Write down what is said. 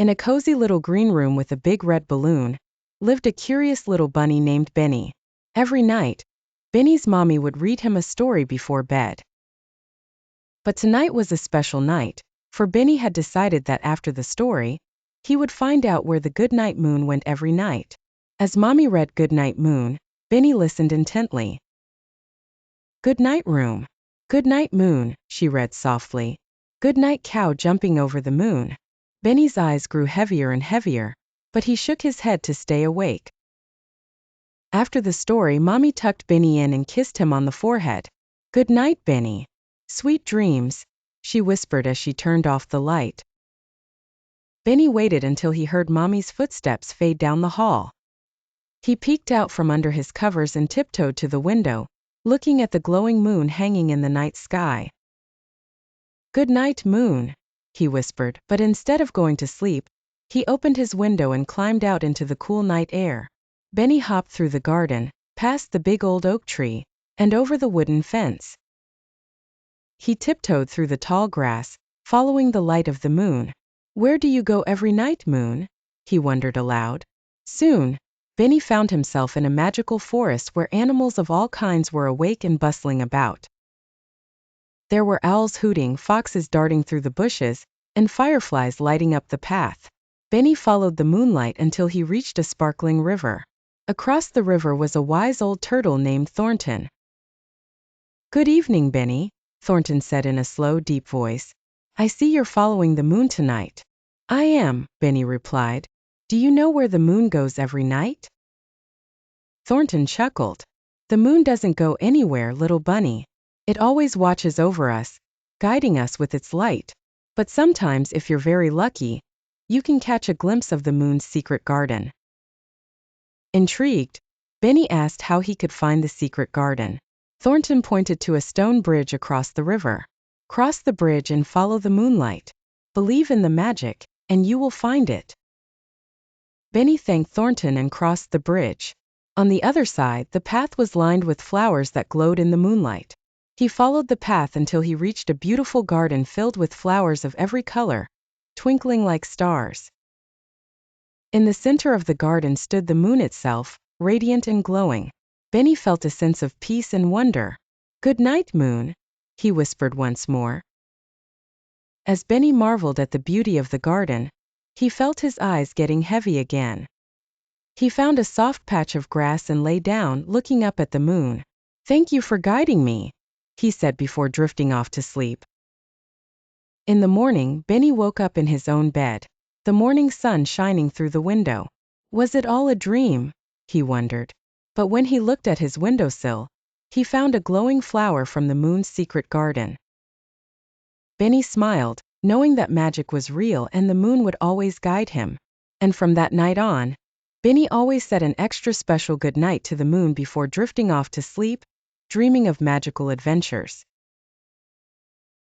In a cozy little green room with a big red balloon, lived a curious little bunny named Benny. Every night, Benny's mommy would read him a story before bed. But tonight was a special night, for Benny had decided that after the story, he would find out where the goodnight moon went every night. As mommy read Goodnight Moon, Benny listened intently. Good night, room. Good night, moon, she read softly. Good night, cow jumping over the moon. Benny's eyes grew heavier and heavier, but he shook his head to stay awake. After the story, mommy tucked Benny in and kissed him on the forehead. Good night, Benny. Sweet dreams, she whispered as she turned off the light. Benny waited until he heard mommy's footsteps fade down the hall. He peeked out from under his covers and tiptoed to the window, looking at the glowing moon hanging in the night sky. Good night, moon, he whispered, but instead of going to sleep, he opened his window and climbed out into the cool night air. Benny hopped through the garden, past the big old oak tree, and over the wooden fence. He tiptoed through the tall grass, following the light of the moon. Where do you go every night, moon? He wondered aloud. Soon, Benny found himself in a magical forest where animals of all kinds were awake and bustling about. There were owls hooting, foxes darting through the bushes, and fireflies lighting up the path. Benny followed the moonlight until he reached a sparkling river. Across the river was a wise old turtle named Thornton. Good evening, Benny, Thornton said in a slow, deep voice. I see you're following the moon tonight. I am, Benny replied. Do you know where the moon goes every night? Thornton chuckled. The moon doesn't go anywhere, little bunny. It always watches over us, guiding us with its light. But sometimes, if you're very lucky, you can catch a glimpse of the moon's secret garden. Intrigued, Benny asked how he could find the secret garden. Thornton pointed to a stone bridge across the river. Cross the bridge and follow the moonlight. Believe in the magic, and you will find it. Benny thanked Thornton and crossed the bridge. On the other side, the path was lined with flowers that glowed in the moonlight. He followed the path until he reached a beautiful garden filled with flowers of every color, twinkling like stars. In the center of the garden stood the moon itself, radiant and glowing. Benny felt a sense of peace and wonder. Good night, moon, he whispered once more. As Benny marveled at the beauty of the garden, he felt his eyes getting heavy again. He found a soft patch of grass and lay down, looking up at the moon. Thank you for guiding me, he said before drifting off to sleep. In the morning, Benny woke up in his own bed, the morning sun shining through the window. Was it all a dream? He wondered. But when he looked at his windowsill, he found a glowing flower from the moon's secret garden. Benny smiled, knowing that magic was real and the moon would always guide him. And from that night on, Benny always said an extra special goodnight to the moon before drifting off to sleep, dreaming of magical adventures.